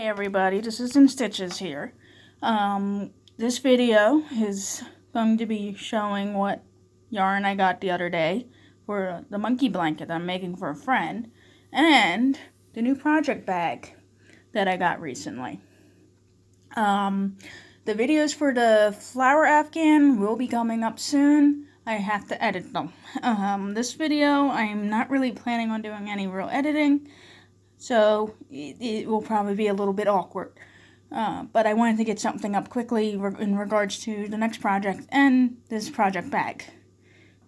Everybody, this is In Stitches here. This video is going to be showing what yarn I got the other day for the monkey blanket that I'm making for a friend, and the new project bag that I got recently. The videos for the flower afghan will be coming up soon. I have to edit them. This video, I'm not really planning on doing any real editing, so it will probably be a little bit awkward. But I wanted to get something up quickly in regards to the next project and this project bag.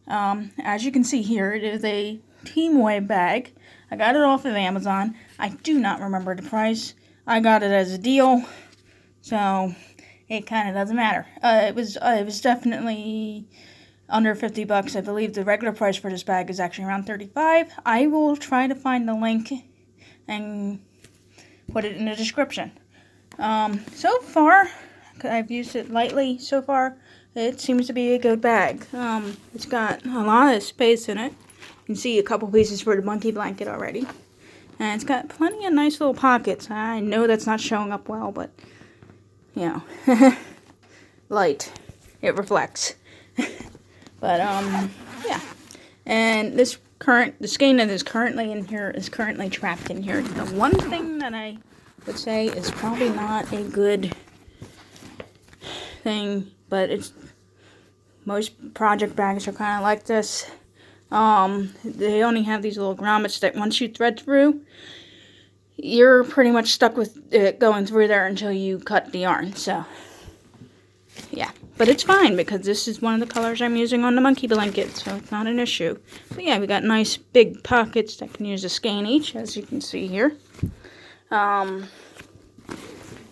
As you can see here, it is a Teamoy bag. I got it off of Amazon. I do not remember the price. I got it as a deal, so it kind of doesn't matter. It was definitely under 50 bucks. I believe the regular price for this bag is actually around 35. I will try to find the link and put it in the description. So far, I've used it lightly so far. It seems to be a good bag. It's got a lot of space in it. You can see a couple pieces for the monkey blanket already. And it's got plenty of nice little pockets. I know that's not showing up well, but, you know, light. It reflects. But, yeah. And the skein that is currently in here is currently trapped in here. The one thing that I would say is probably not a good thing, but most project bags are kind of like this. They only have these little grommets that once you thread through, you're pretty much stuck with it going through there until you cut the yarn. So, yeah. But it's fine because this is one of the colors I'm using on the monkey blanket, so it's not an issue. But yeah, we got nice big pockets that can use a skein each, as you can see here.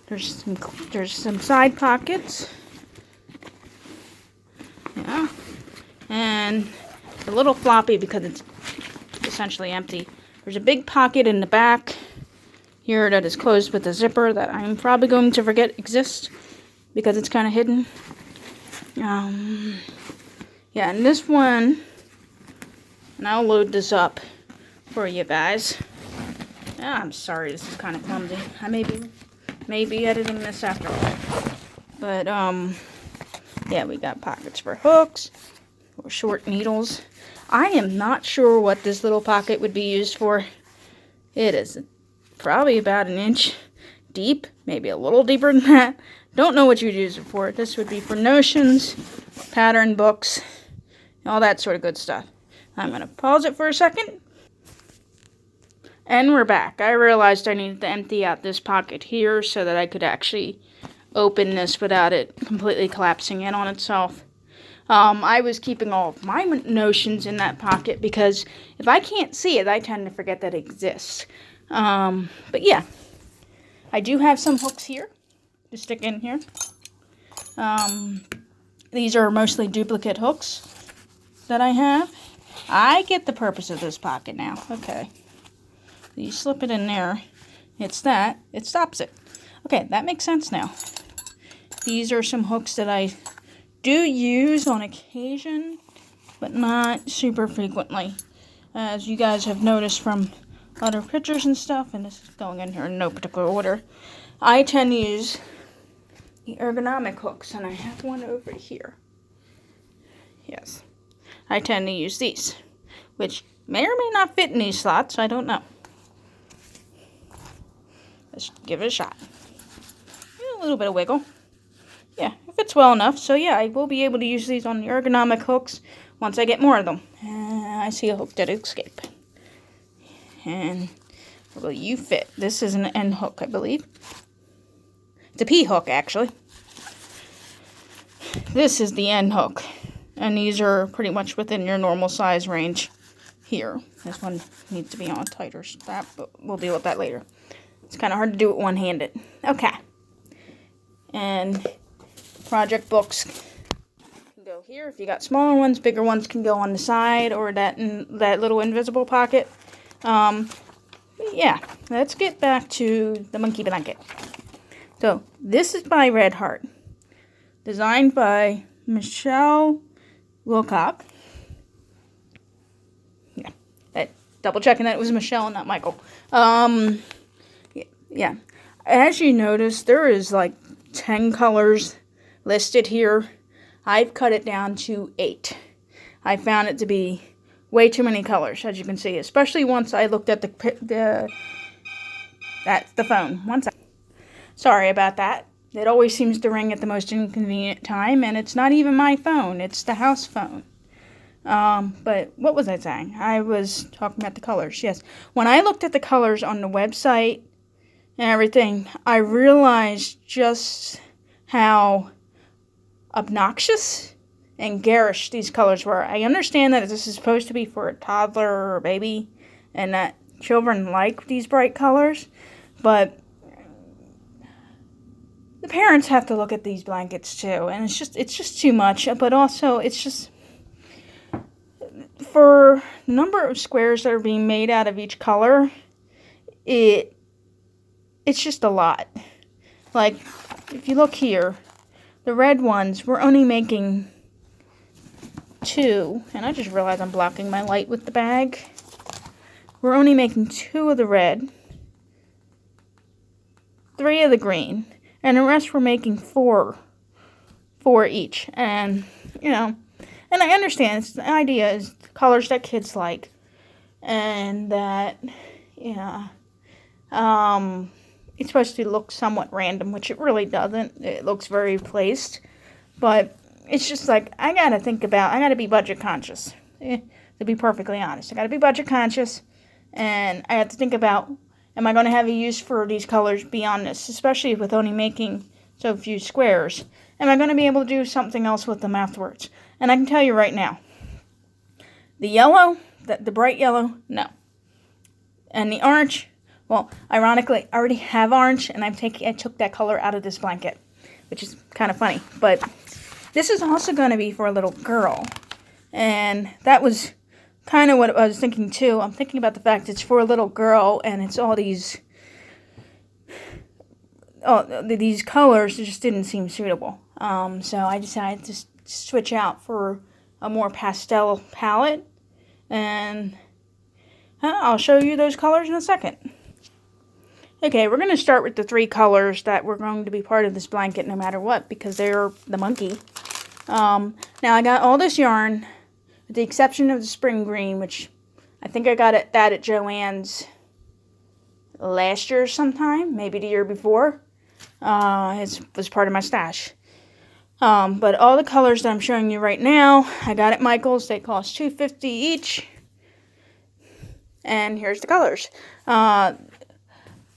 There's some side pockets. Yeah. And a little floppy because it's essentially empty. There's a big pocket in the back here that is closed with a zipper that I'm probably going to forget exists because it's kind of hidden. Yeah, and this one, and I'll load this up for you guys. I'm sorry, this is kind of clumsy. I may be editing this after all. But, yeah, we got pockets for hooks, or short needles. I am not sure what this little pocket would be used for. It is probably about 1 inch deep, maybe a little deeper than that. Don't know what you'd use it for. This would be for notions, pattern books, all that sort of good stuff. I'm going to pause it for a second. And we're back. I realized I needed to empty out this pocket here so that I could actually open this without it completely collapsing in on itself. I was keeping all of my notions in that pocket because if I can't see it, I tend to forget that it exists. But yeah, I do have some hooks here to stick in here. These are mostly duplicate hooks that I have. I get the purpose of this pocket now. Okay. You slip it in there. It stops it. Okay, that makes sense now. These are some hooks that I do use on occasion, but not super frequently. As you guys have noticed from other pictures and stuff, and this is going in here in no particular order, I tend to use the ergonomic hooks, and I have one over here. Yes. I tend to use these, which may or may not fit in these slots, I don't know. Let's give it a shot. A little bit of wiggle. Yeah, it fits well enough. So yeah, I will be able to use these on the ergonomic hooks once I get more of them. I see a hook that escape. And will you fit? This is an N hook, I believe. It's a P hook, actually. This is the N hook. And these are pretty much within your normal size range here. This one needs to be on a tighter strap, but we'll deal with that later. It's kind of hard to do it one-handed. Okay. And project books can go here. If you got smaller ones, bigger ones can go on the side or that little invisible pocket. Yeah, let's get back to the monkey blanket. So, this is by Red Heart. Designed by Michelle Wilcock. Yeah, double checking that it was Michelle and not Michael. Yeah. As you notice, there is like 10 colors listed here. I've cut it down to 8. I found it to be way too many colors, as you can see, especially once I looked at the phone. Sorry about that. It always seems to ring at the most inconvenient time, and it's not even my phone. It's the house phone. But what was I saying? I was talking about the colors. Yes. When I looked at the colors on the website and everything, I realized just how obnoxious and garish these colors were. I understand that this is supposed to be for a toddler or a baby, and that children like these bright colors, but the parents have to look at these blankets too, and it's just too much. But also, it's just for the number of squares that are being made out of each color, it's just a lot. Like, if you look here, the red ones, we're only making 2, and I just realized I'm blocking my light with the bag. We're only making 2 of the red, 3 of the green, and the rest we're making 4 each. And, you know, and I understand the idea is the colors that kids like, and that, yeah, it's supposed to look somewhat random, which it really doesn't. It looks very placed, but it's just like, I gotta be budget conscious, to be perfectly honest. I gotta be budget conscious, and I have to think about, am I going to have a use for these colors beyond this, especially with only making so few squares? Am I going to be able to do something else with them afterwards? And I can tell you right now, the yellow, the bright yellow, no. And the orange, well, ironically, I already have orange, and I took that color out of this blanket, which is kind of funny. But this is also going to be for a little girl, and that was kind of what I was thinking too. I'm thinking about the fact it's for a little girl, and it's all these colors just didn't seem suitable. So I decided to switch out for a more pastel palette, and I'll show you those colors in a second. Okay, we're going to start with the 3 colors that were going to be part of this blanket no matter what, because they're the monkey. Now I got all this yarn, with the exception of the spring green, which I think I got that at Joann's last year sometime, maybe the year before. It was part of my stash. But all the colors that I'm showing you right now, I got at Michael's. They cost $2.50 each. And here's the colors.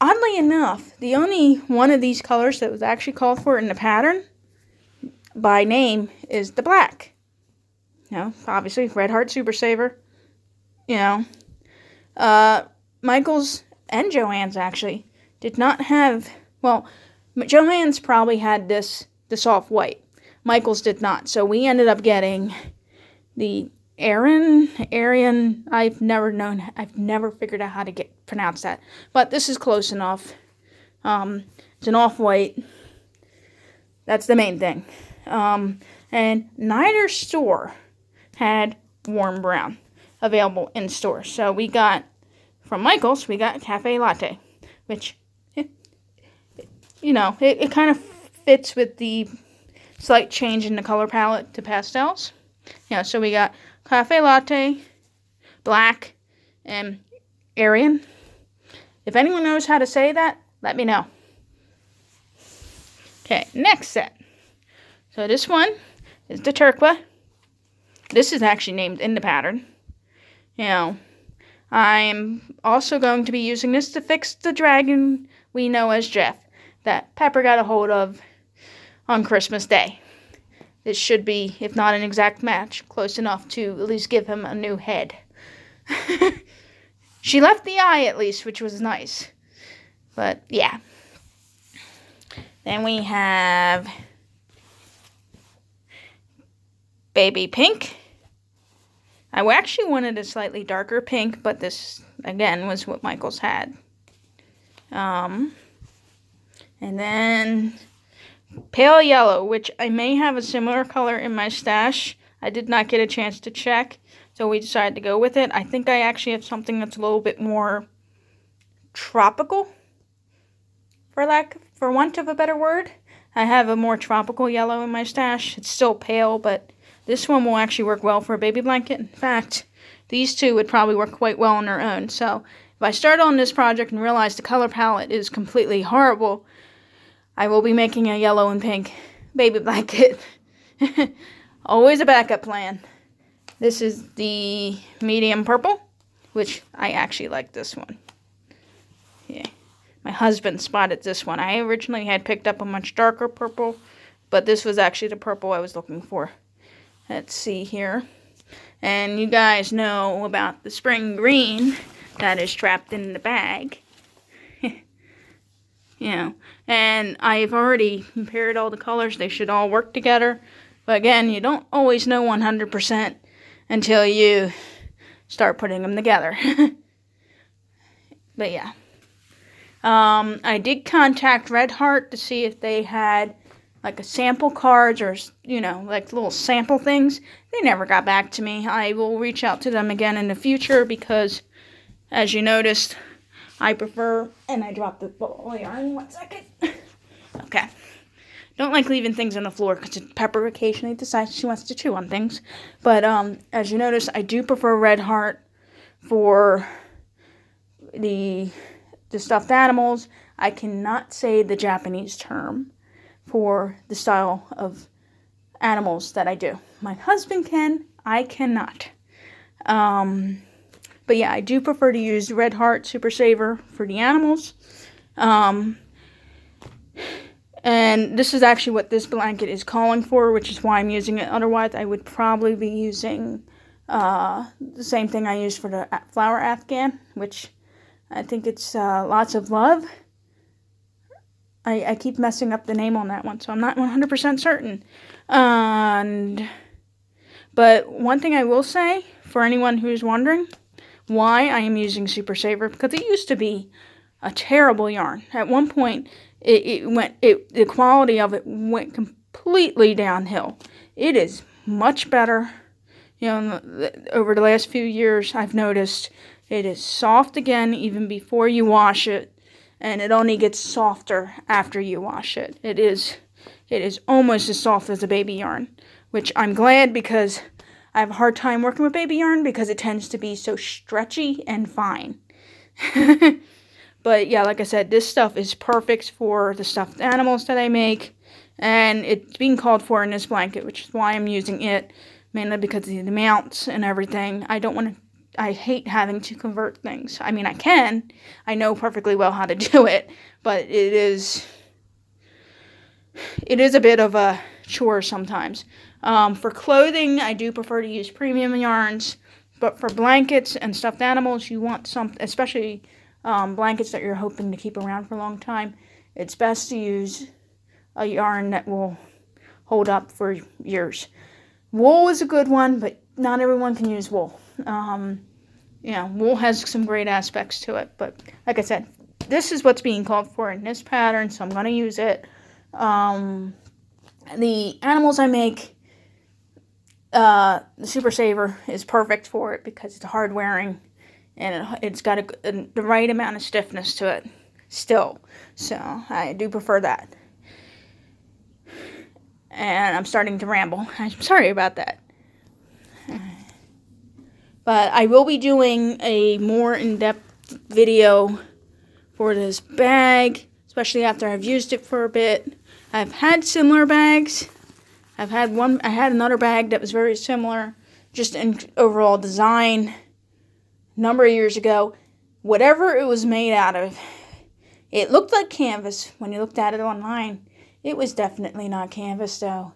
Oddly enough, the only one of these colors that was actually called for in the pattern by name is the black. You know, obviously, Red Heart Super Saver. You know, Michael's and Joann's actually did not have, well, Joann's probably had this off white. Michael's did not. So we ended up getting the Aryan, I've never figured out how to pronounce that. But this is close enough. It's an off-white. That's the main thing. And neither store had warm brown available in store. So we got, from Michael's, we got Cafe Latte, which, you know, it kind of fits with the slight change in the color palette to pastels. Yeah, so we got Cafe Latte, black, and Aryan. If anyone knows how to say that, let me know. Okay, next set. So this one is the turquoise. This is actually named in the pattern. You know, I'm also going to be using this to fix the dragon we know as Jeff that Pepper got a hold of on Christmas Day. This should be, if not an exact match, close enough to at least give him a new head. She left the eye at least, which was nice. But yeah. Then we have baby pink. I actually wanted a slightly darker pink, but this, again, was what Michael's had. And then pale yellow, which I may have a similar color in my stash. I did not get a chance to check, so we decided to go with it. I think I actually have something that's a little bit more tropical for want of a better word. I have a more tropical yellow in my stash. It's still pale, but this one will actually work well for a baby blanket. In fact, these two would probably work quite well on their own. So if I start on this project and realize the color palette is completely horrible, I will be making a yellow and pink baby blanket. Always a backup plan. This is the medium purple, which I actually like this one. Yeah. My husband spotted this one. I originally had picked up a much darker purple, but this was actually the purple I was looking for. Let's see here. And you guys know about the spring green that is trapped in the bag. You know, and I've already compared all the colors. They should all work together. But again, you don't always know 100% until you start putting them together. But yeah. I did contact Red Heart to see if they had like a sample cards or, you know, like little sample things. They never got back to me. I will reach out to them again in the future because, as you noticed, I prefer, and I dropped the ball of yarn, 1 second. Okay. Don't like leaving things on the floor because Pepper occasionally decides she wants to chew on things. But as you notice, I do prefer Red Heart for the stuffed animals. I cannot say the Japanese term for the style of animals that I do. My husband can, I cannot. But yeah, I do prefer to use Red Heart Super Saver for the animals. And this is actually what this blanket is calling for, which is why I'm using it. Otherwise, I would probably be using the same thing I use for the flower afghan, which I think it's Lots of Love. I keep messing up the name on that one, so I'm not 100% certain. But one thing I will say, for anyone who's wondering why I am using Super Saver, because it used to be a terrible yarn. At one point, the quality of it went completely downhill. It is much better. You know, over the last few years, I've noticed it is soft again even before you wash it, and it only gets softer after you wash it. It is almost as soft as a baby yarn, which I'm glad because I have a hard time working with baby yarn because it tends to be so stretchy and fine. But yeah, like I said, this stuff is perfect for the stuffed animals that I make, and it's being called for in this blanket, which is why I'm using it, mainly because of the mounts and everything. I hate having to convert things. I mean, I can. I know perfectly well how to do it, but it is a bit of a chore sometimes. For clothing, I do prefer to use premium yarns, but for blankets and stuffed animals, you want something, especially blankets that you're hoping to keep around for a long time. It's best to use a yarn that will hold up for years. Wool is a good one, but not everyone can use wool. You know, wool has some great aspects to it, but like I said, this is what's being called for in this pattern, so I'm going to use it. The animals I make, the Super Saver is perfect for it because it's hard wearing and it's got the right amount of stiffness to it still, so I do prefer that. And I'm starting to ramble. I'm sorry about that. But I will be doing a more in-depth video for this bag, especially after I've used it for a bit. I've had similar bags. I had another bag that was very similar, just in overall design, a number of years ago. Whatever it was made out of, it looked like canvas when you looked at it online. It was definitely not canvas, though.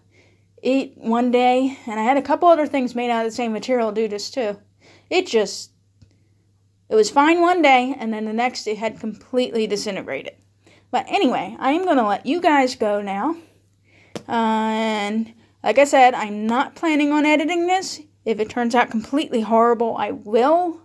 One day, and I had a couple other things made out of the same material do this too. It was fine one day, and then the next it had completely disintegrated. But anyway, I am going to let you guys go now. And like I said, I'm not planning on editing this. If it turns out completely horrible, I will.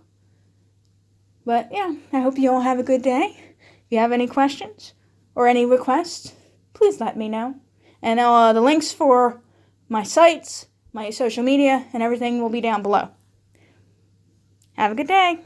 But yeah, I hope you all have a good day. If you have any questions or any requests, please let me know. And the links for my sites, my social media, and everything will be down below. Have a good day.